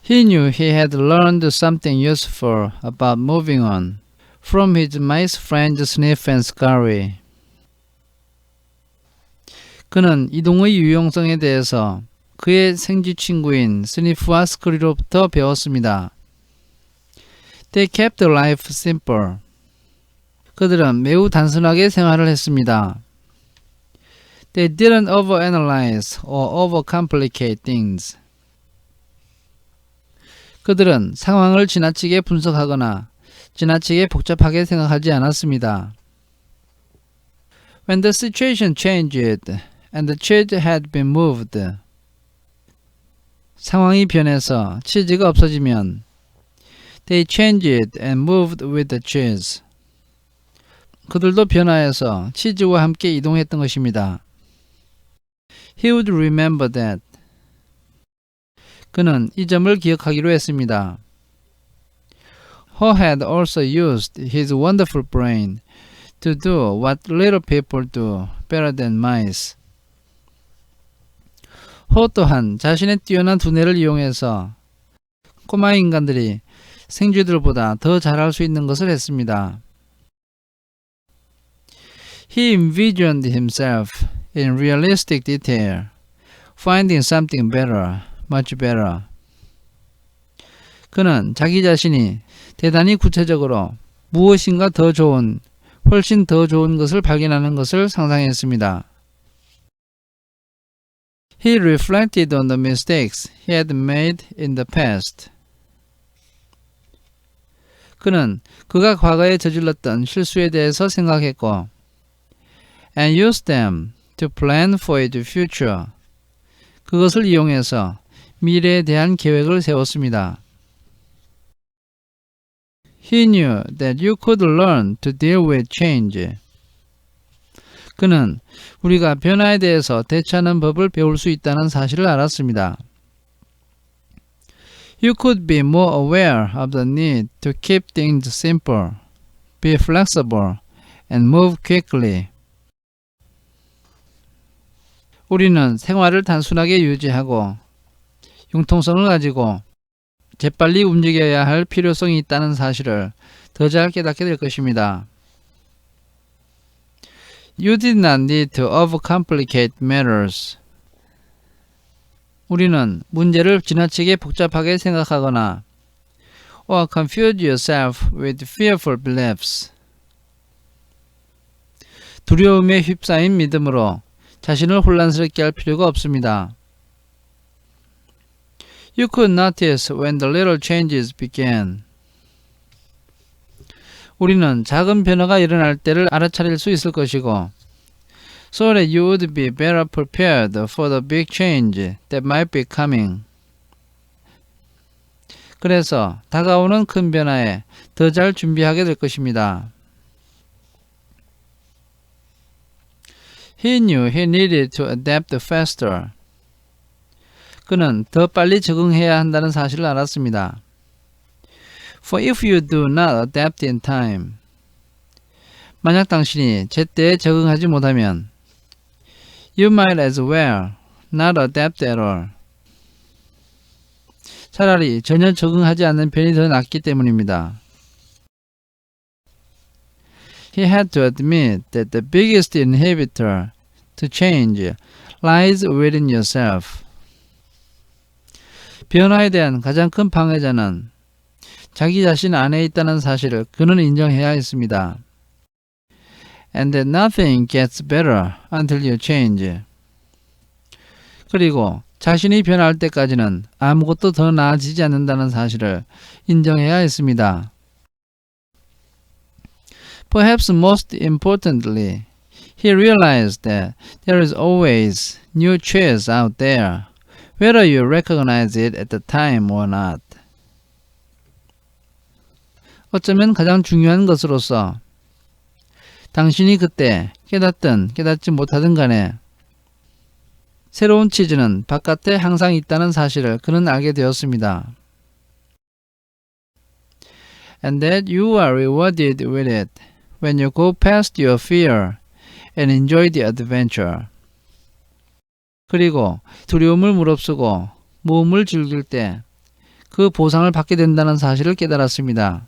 He knew he had learned something useful about moving on from his mice friend Sniff and Scurry. 그는 이동의 유용성에 대해서 그의 생쥐 친구인 스니프와 스크리로부터 배웠습니다. They kept life simple. 그들은 매우 단순하게 생활을 했습니다. They didn't overanalyze or overcomplicate things. 그들은 상황을 지나치게 분석하거나 지나치게 복잡하게 생각하지 않았습니다. When the situation changed and the cheese had been moved. 상황이 변해서 치즈가 없어지면 They changed and moved with the cheese. 그들도 변화해서 치즈와 함께 이동했던 것입니다. He would remember that. 그는 이 점을 기억하기로 했습니다. Ho had also used his wonderful brain to do what little people do better than mice. 호 또한 자신의 뛰어난 두뇌를 이용해서 꼬마 인간들이 생쥐들보다 더 잘할 수 있는 것을 했습니다. He envisioned himself in realistic detail, finding something better, much better. 그는 자기 자신이 대단히 구체적으로 무엇인가 더 좋은, 훨씬 더 좋은 것을 발견하는 것을 상상했습니다. He reflected on the mistakes he had made in the past. 그는 그가 과거에 저질렀던 실수에 대해서 생각했고 and used them to plan for his future. 그것을 이용해서 미래에 대한 계획을 세웠습니다. He knew that you could learn to deal with change. 그는 우리가 변화에 대해서 대처하는 법을 배울 수 있다는 사실을 알았습니다. You could be more aware of the need to keep things simple, be flexible, and move quickly. 우리는 생활을 단순하게 유지하고 융통성을 가지고 재빨리 움직여야 할 필요성이 있다는 사실을 더 잘 깨닫게 될 것입니다. You did not need to overcomplicate matters. 우리는 문제를 지나치게 복잡하게 생각하거나 or confuse yourself with fearful beliefs. 두려움에 휩싸인 믿음으로 자신을 혼란스럽게 할 필요가 없습니다. You could notice when the little changes began. 우리는 작은 변화가 일어날 때를 알아차릴 수 있을 것이고 so that you would be better prepared for the big change that might be coming. 그래서 다가오는 큰 변화에 더 잘 준비하게 될 것입니다. He knew he needed to adapt faster. 그는 더 빨리 적응해야 한다는 사실을 알았습니다. For if you do not adapt in time. 만약 당신이 제때에 적응하지 못하면 You might as well not adapt at all. 차라리 전혀 적응하지 않는 편이 더 낫기 때문입니다. He had to admit that the biggest inhibitor to change lies within yourself. 변화에 대한 가장 큰 방해자는 자기 자신 안에 있다는 사실을 그는 인정해야 했습니다. And that nothing gets better until you change. 그리고 자신이 변할 때까지는 아무것도 더 나아지지 않는다는 사실을 인정해야 했습니다. Perhaps most importantly, he realized that there is always new cheese out there, whether you recognize it at the time or not. 어쩌면 가장 중요한 것으로서 당신이 그때 깨닫든 깨닫지 못하든 간에 새로운 치즈는 바깥에 항상 있다는 사실을 그는 알게 되었습니다. And that you are rewarded with it when you go past your fear and enjoy the adventure. 그리고 두려움을 무릅쓰고 모험을 즐길 때 그 보상을 받게 된다는 사실을 깨달았습니다.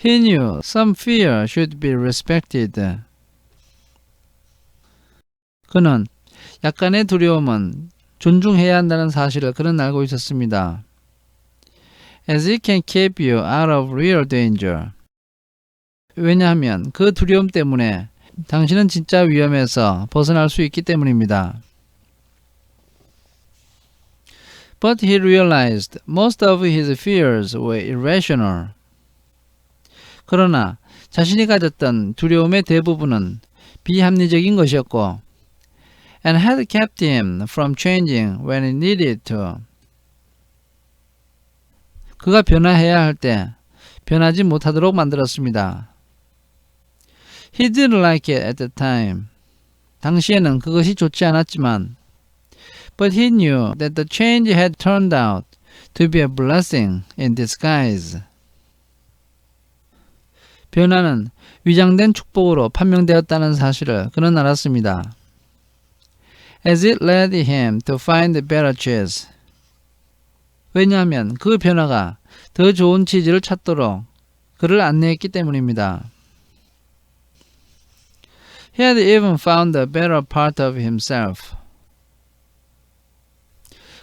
He knew some fear should be respected. 그는 약간의 두려움은 존중해야 한다는 사실을 그는 알고 있었습니다. As it can keep you out of real danger. 왜냐하면 그 두려움 때문에 당신은 진짜 위험에서 벗어날 수 있기 때문입니다. But he realized most of his fears were irrational. 그러나 자신이 가졌던 두려움의 대부분은 비합리적인 것이었고 and had kept him from changing when he needed to. 그가 변화해야 할 때 변하지 못하도록 만들었습니다. He didn't like it at the time. 당시에는 그것이 좋지 않았지만 but he knew that the change had turned out to be a blessing in disguise. 변화는 위장된 축복으로 판명되었다는 사실을 그는 알았습니다. As it led him to find better cheese. 왜냐하면 그 변화가 더 좋은 치즈를 찾도록 그를 안내했기 때문입니다. He had even found a better part of himself.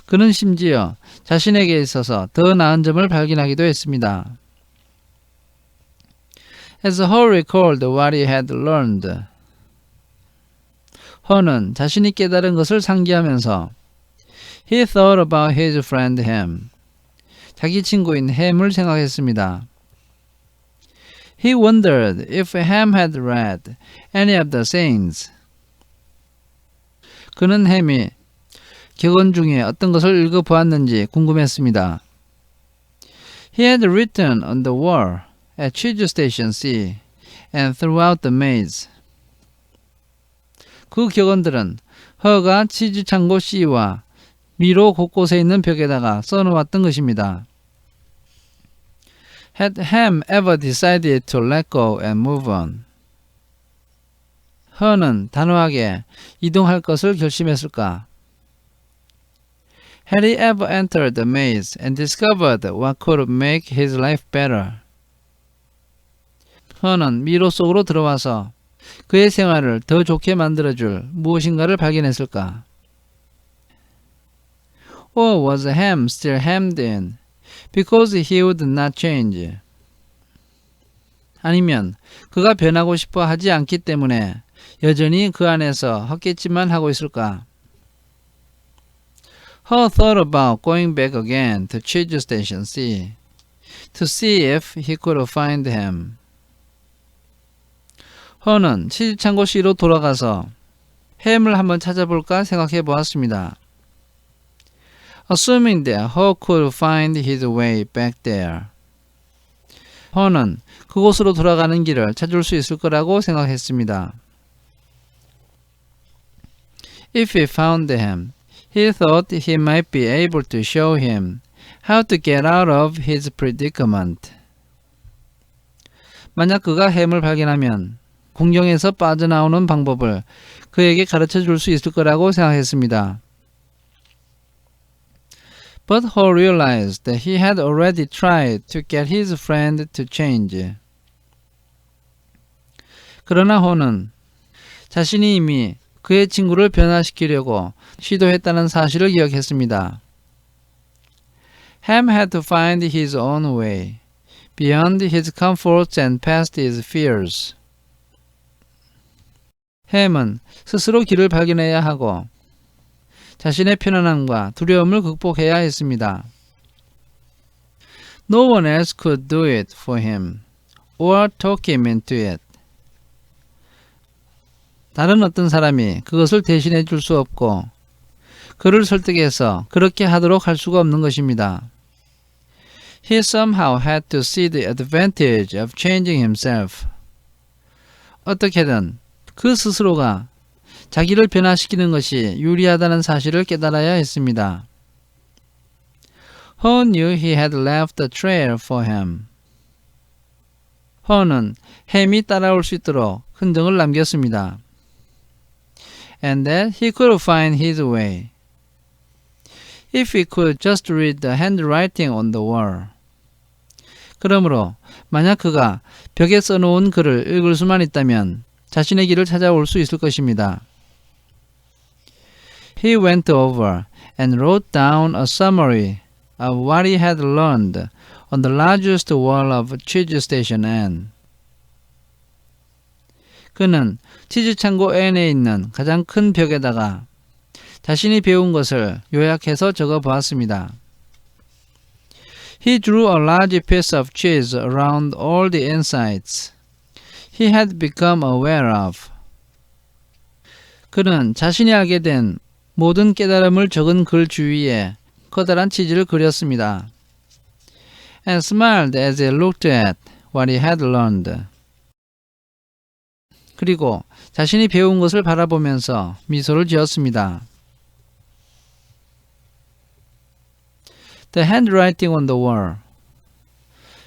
그는 심지어 자신에게 있어서 더 나은 점을 발견하기도 했습니다. As Ho recalled what he had learned. 허는 자신이 깨달은 것을 상기하면서 He thought about his friend Ham. 자기 친구인 햄을 생각했습니다. He wondered if Ham had read any of the sayings. 그는 햄이 격언 중에 어떤 것을 읽어보았는지 궁금했습니다. He had written on the wall at Cheese Station C and throughout the maze. 그 격언들은 허가 치즈 창고 C와 미로 곳곳에 있는 벽에다가 써놓았던 것입니다. Had Ham ever decided to let go and move on? 허는 단호하게 이동할 것을 결심했을까? Had he ever entered the maze and discovered what could make his life better? 허는 미로 속으로 들어와서 그의 생활을 더 좋게 만들어줄 무엇인가를 발견했을까? Or was Ham still hemmed in because he would not change? 아니면 그가 변하고 싶어 하지 않기 때문에 여전히 그 안에서 헛개짓만 하고 있을까? Ho thought about going back again to Cheese Station C to see if he could find him. 허는 치즈창고 C로 돌아가서 햄을 한번 찾아볼까 생각해 보았습니다. Assuming that Ho could find his way back there. 허는 그곳으로 돌아가는 길을 찾을 수 있을 거라고 생각했습니다. If he found him, he thought he might be able to show him how to get out of his predicament. 만약 그가 햄을 발견하면 공경에서 빠져나오는 방법을 그에게 가르쳐 줄 수 있을 거라고 생각했습니다. But Ho realized that he had already tried to get his friend to change. 그러나 호는 자신이 이미 그의 친구를 변화시키려고 시도했다는 사실을 기억했습니다. Ham had to find his own way, beyond his comforts and past his fears. 햄은 스스로 길을 발견해야 하고 자신의 편안함과 두려움을 극복해야 했습니다. No one else could do it for him or talk him into it. 다른 어떤 사람이 그것을 대신해 줄 수 없고 그를 설득해서 그렇게 하도록 할 수가 없는 것입니다. He somehow had to see the advantage of changing himself. 어떻게든 그 스스로가 자기를 변화시키는 것이 유리하다는 사실을 깨달아야 했습니다. Ho knew he had left a trail for him. 허는 햄이 따라올 수 있도록 흔적을 남겼습니다. And that he could find his way. if he could just read the handwriting on the wall. 그러므로 만약 그가 벽에 써놓은 글을 읽을 수만 있다면 자신의 길을 찾아올 수 있을 것입니다. He went over and wrote down a summary of what he had learned on the largest wall of cheese station N. 그는 치즈 창고 N에 있는 가장 큰 벽에다가 자신이 배운 것을 요약해서 적어 보았습니다. He drew a large piece of cheese around all the insides he had become aware of. 그는 자신이 알게 된 모든 깨달음을 적은 글 주위에 커다란 치즈를 그렸습니다. And smiled as he looked at what he had learned. 그리고 자신이 배운 것을 바라보면서 미소를 지었습니다. The handwriting on the wall.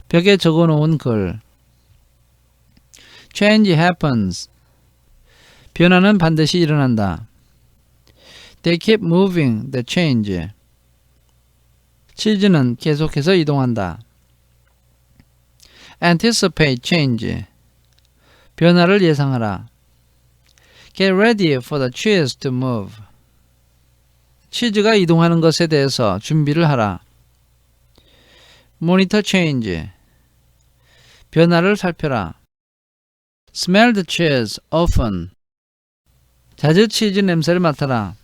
벽에 적어놓은 글. Change happens. 변화는 반드시 일어난다. They keep moving the change. 치즈는 계속해서 이동한다. Anticipate change. 변화를 예상하라. Get ready for the cheese to move. 치즈가 이동하는 것에 대해서 준비를 하라. Monitor change. 변화를 살펴라. Smell the cheese often. 자주 치즈 냄새를 맡아라.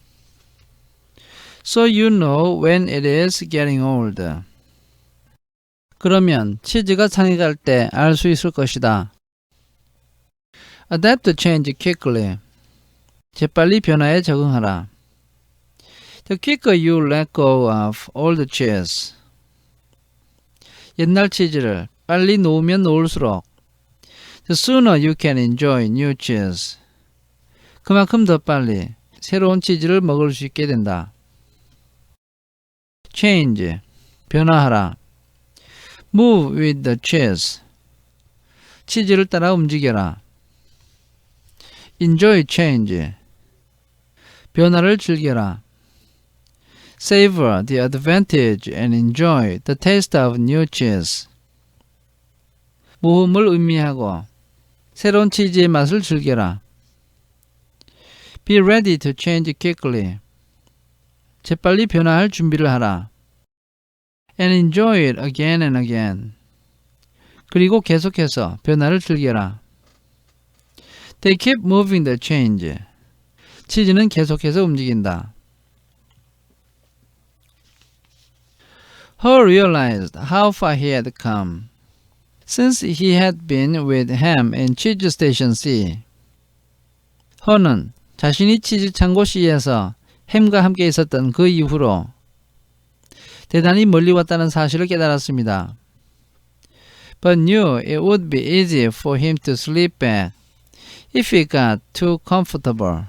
So you know when it is getting old. 그러면 치즈가 상해 갈 때 알 수 있을 것이다. Adapt to change quickly. 재빨리 변화에 적응하라. The quicker you let go of old cheese. 옛날 치즈를 빨리 놓으면 놓을수록 the sooner you can enjoy new cheese. 그만큼 더 빨리 새로운 치즈를 먹을 수 있게 된다. Change. 변화하라. Move with the cheese. 치즈를 따라 움직여라. Enjoy change. 변화를 즐겨라. Savor the advantage and enjoy the taste of new cheese. 모험을 의미하고 새로운 치즈의 맛을 즐겨라. Be ready to change quickly. 재빨리 변화할 준비를 하라. And enjoy it again and again. 그리고 계속해서 변화를 즐겨라. They keep moving the change. 치즈는 계속해서 움직인다. Her realized how far he had come since he had been with Ham in cheese station C. 허는 자신이 치즈 창고 C에서 햄과 함께 있었던 그 이후로 대단히 멀리 왔다는 사실을 깨달았습니다. But knew it would be easy for him to sleep back if he got too comfortable.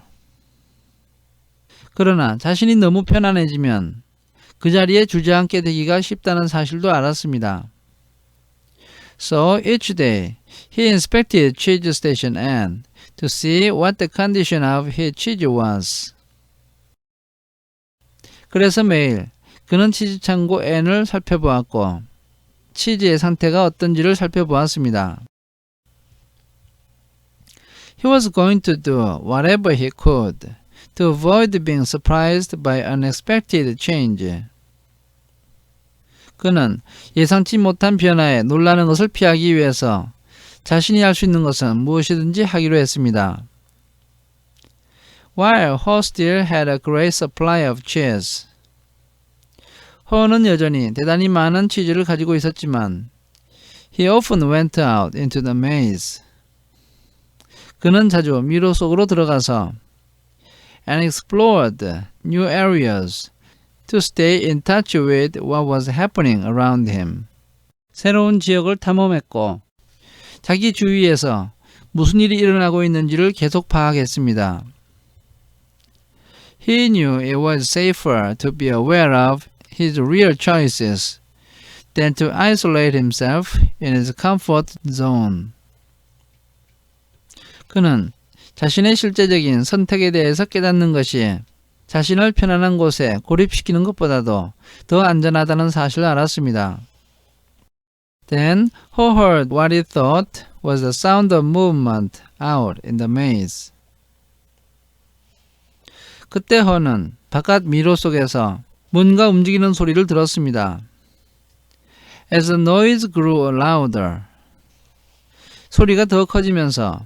그러나 자신이 너무 편안해지면 그 자리에 주저앉게 되기가 쉽다는 사실도 알았습니다. So each day he inspected cheese station N to see what the condition of his cheese was. 그래서 매일 그는 치즈 창고 N을 살펴보았고 치즈의 상태가 어떤지를 살펴보았습니다. He was going to do whatever he could to avoid being surprised by unexpected change. 그는 예상치 못한 변화에 놀라는 것을 피하기 위해서 자신이 할 수 있는 것은 무엇이든지 하기로 했습니다. While Ho still had a great supply of cheese. 허는 여전히 대단히 많은 치즈를 가지고 있었지만 he often went out into the maze. 그는 자주 미로 속으로 들어가서 and explored new areas to stay in touch with what was happening around him. 새로운 지역을 탐험했고 자기 주위에서 무슨 일이 일어나고 있는지를 계속 파악했습니다. He knew it was safer to be aware of his real choices than to isolate himself in his comfort zone. 그는 자신의 실제적인 선택에 대해서 깨닫는 것이 자신을 편안한 곳에 고립시키는 것보다도 더 안전하다는 사실을 알았습니다. Then Ho heard what he thought was the sound of movement out in the maze. 그때 허는 바깥 미로 속에서 뭔가 움직이는 소리를 들었습니다. As the noise grew louder, 소리가 더 커지면서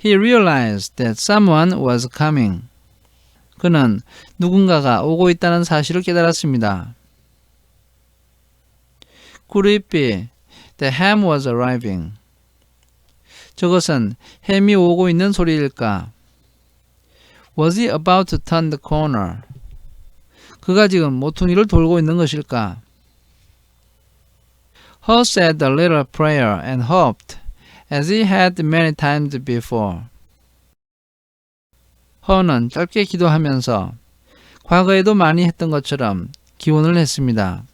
he realized that someone was coming. 그는 누군가가 오고 있다는 사실을 깨달았습니다. Could it be that Ham was arriving? 저것은 햄이 오고 있는 소리일까? Was he about to turn the corner? 그가 지금 모퉁이를 돌고 있는 것일까? Ho said a little prayer and hoped, as he had many times before. 허는 짧게 기도하면서 과거에도 많이 했던 것처럼 기원을 했습니다.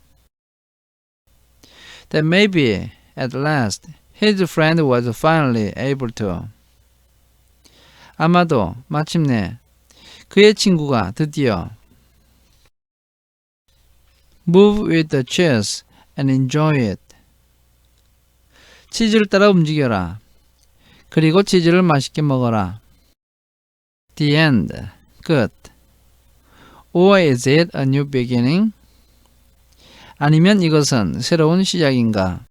That maybe, at last, his friend was finally able to. 아마도 마침내 그의 친구가 드디어 move with the cheese and enjoy it. 치즈를 따라 움직여라. 그리고 치즈를 맛있게 먹어라. The end. 끝. Or is it a new beginning? 아니면 이것은 새로운 시작인가?